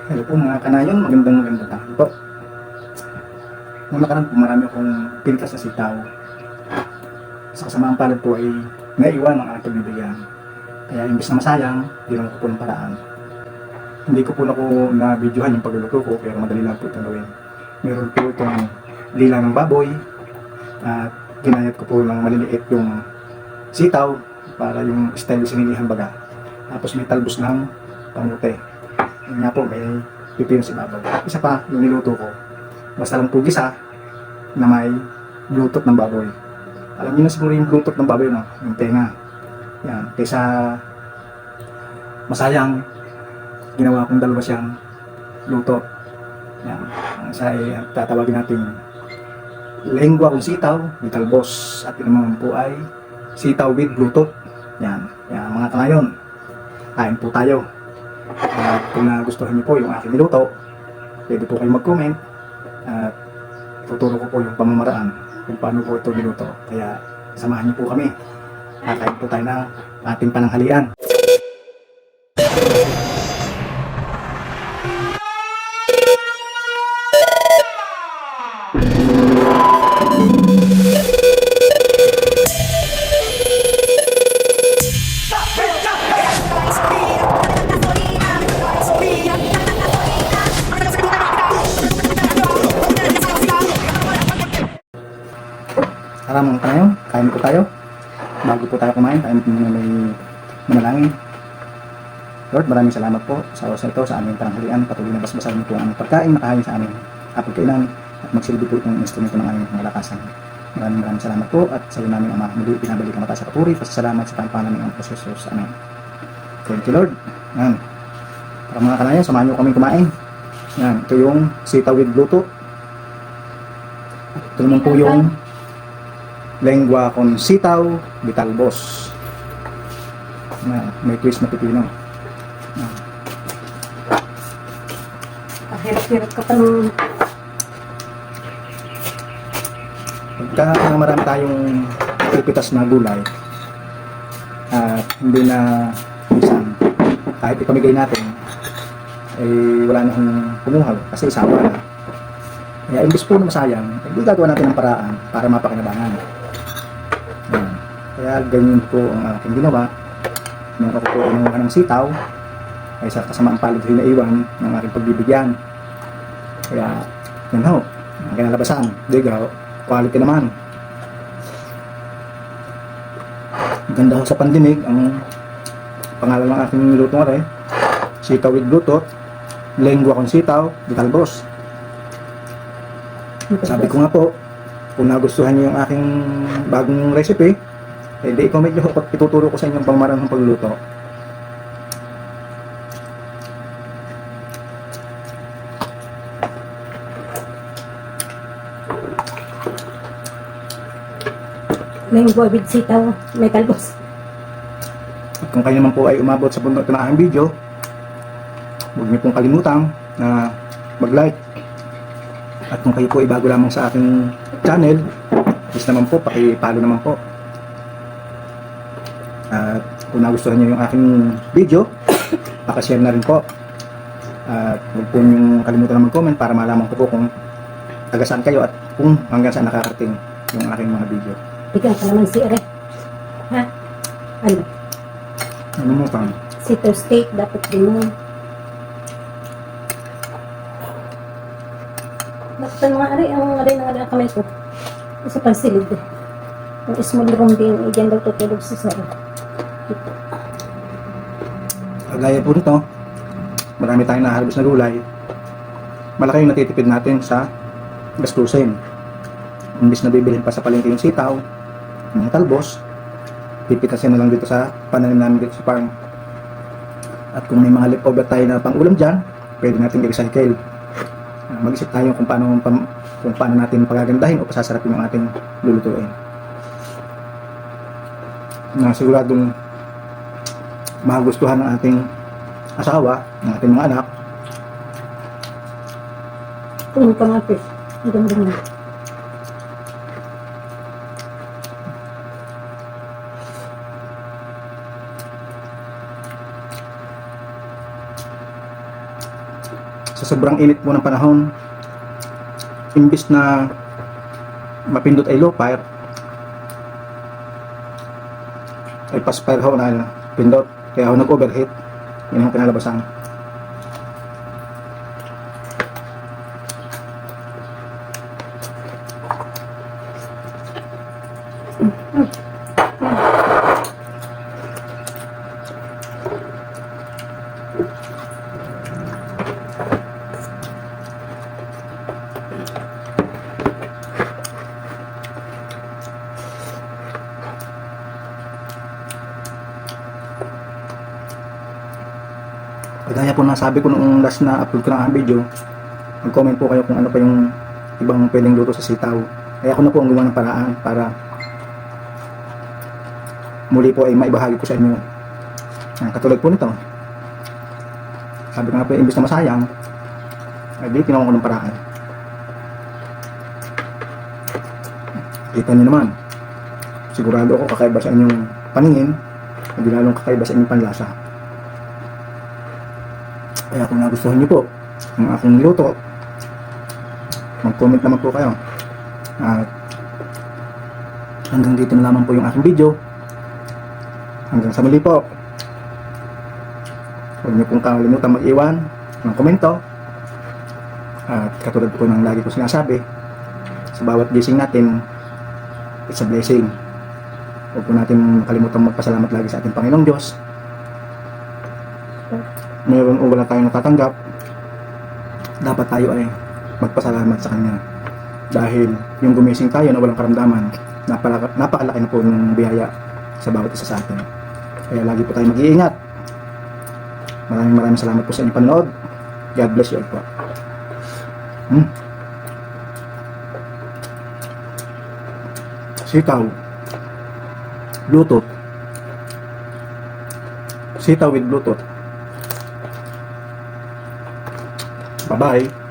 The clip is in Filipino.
Hello po mga kanayon, magandang tanghali po. Nung nakaraan po marami akong pintas na sitaw. Sa kasamaang palad po ay naiwan ang aking bibigyan. Kaya imbis na masayang, ginawa ko po ng paraan. Hindi ko po na-videohan yung pagluluto ko, pero madali lang po itong gawin. Meron po itong dila ng baboy, at ginayat ko po ng maliliit yung sitaw para yung style sinilihan baga. Tapos may talbos ng kamote. Yun nga po, may pipino sa ibabaw. Isa pa, yung niluto ko, basta lang po gisa na may blutot ng baboy. Alam niyo na siguro yung blutot ng baboy, no? Yung tenga. Yan. Kaysa masayang, ginawa kong dalawa siyang luto. Yan. Ang isa ay tatawagin natin lengua kung sitaw with talbos. At yun naman po ay sitaw with blutot. Yan. Yan mga kanayon. Kain po tayo. At kung nagustuhan niyo po yung aking niluto, pwede po kayong mag-comment at tuturo ko po yung pamamaraan kung paano po ito niluto. Kaya samahan niyo po kami. Kakain po tayo ng ating pananghalian. Tara mga kanayon, kain po tayo. Bago po tayo kumain, tayo muna may manalangin. Lord, maraming salamat po sa oras na ito sa aming pananghalian. Patuloy na basbasan po ang aming pagkain, makahain sa aming hapagkainan at magsilbi po itong instrumento ng aming malakasan. Maraming salamat po at sa iyo namin Ama, muli pinabalik ang mata sa papuri. Pasasalamat sa pangpanan ng Diyos Jesus. Amen. Thank you Lord. Yan. Para mga kanayon, samahan niyo kami kumain. Yan. Ito yung sitaw with bluto. Ito naman po yung lengua con sitaw with talbos. May twist na pipino. Hirap-hirap ka pa nung... Pagka marami tayong pipitas na gulay at hindi na isang kahit ipamigay natin eh wala na akong pumuhaw kasi isawa na. Kaya imbis po na masayang, gagawa natin ng paraan para mapakinabangan. Yan. Kaya ganyan po ang aking ginawa. Nung ako po inuha ng sitaw ay sa kasamaang palad rin naiwan ng aking pagbibigyan. Kaya yan ho, ang kinalabasan, digaw, quality naman. Ganda ho sa pandinig ang pangalan ng aking niluto nga rin, sitaw with blutot, lengua con sitaw with talbos. Sabi ko nga po, kung nagustuhan niyo yung aking bagong recipe, hindi i-comment nyo at ituturo ko sa inyong pamamaraan ng pagluluto. Lengua with sitaw, may talbos. At kung kayo naman po ay umabot sa punto ng aking video, huwag niyo pong kalimutan na mag-like. At kung kayo po ay bago lamang sa aking channel, please naman po, paki-follow naman po. At kung nagustuhan niyo yung aking video, paki-share na rin po. At huwag po niyong kalimutan na mag-comment para malaman ko po kung taga saan kayo at kung hanggang saan nakakarating yung aking mga video. Bigyan ka naman si Ere. Ha? Ano? Ano mo pa? Sitaw steak, dapat din mo. Bakit mga Are, ang Are kamay ko. Isa pang silid eh. Yung small room din, dyan daw tutulog si Sir. Dito. Kagaya po nito, marami tayong naharvest na gulay. Malaki yung natitipid natin sa gastusin. Imbis na bibilhin pa sa palengke yung sitaw, yung talbos, pipitasin na lang dito sa pananim namin dito sa farm. At kung may mga leftover tayo na pang-ulam dyan, pwede natin i-recycle. Mag-isip tayo kung paano natin pagagandahin o pasasarapin yung ating lulutuin. Na siguradong magustuhan ng ating asawa, ng ating mga anak. Puno ka nga fish. Ang ganda niya. sa sobrang init po ng panahon, imbis na mapindot ay low fire, ay fast fire ho na pindot, kaya ho nag-overheat. Yun ang kinalabasan. Kagaya po nasabi ko noong last na upload ko ng aking video, mag-comment po kayo kung ano pa yung ibang pwedeng luto sa sitaw. Kaya ako na po ang gumawa ng paraan para muli po ay maibahagi ko sa inyo. Katulad po nito. Sabi ko nga po, imbis na masayang, ay di tinawa ko ng paraan. Kita niyo naman. Sigurado ako kakaiba sa inyong paningin, hindi lalong kakaiba sa inyong panlasa. Kaya kung nagustuhan niyo po ang aking luto, mag-comment naman po kayo. At hanggang dito na lamang po yung aking video. Hanggang sa muli po. Huwag niyo pong kalimutan mag-iwan ng komento. At katulad po ng lagi ko sinasabi, sa bawat gising natin, it's a blessing. Huwag po natin makalimutan magpasalamat lagi sa ating Panginoong Diyos. Meron o wala tayong natatanggap, dapat tayo ay magpasalamat sa Kanya. Dahil yung gumising tayo na walang karamdaman, napakalaki na po ng biyaya sa bawat isa sa atin. Kaya lagi po tayo mag-iingat. Maraming salamat po sa inyong panonood. God bless you all po. Sitaw. Bluetooth. Sitaw with Bluetooth. Bye-bye.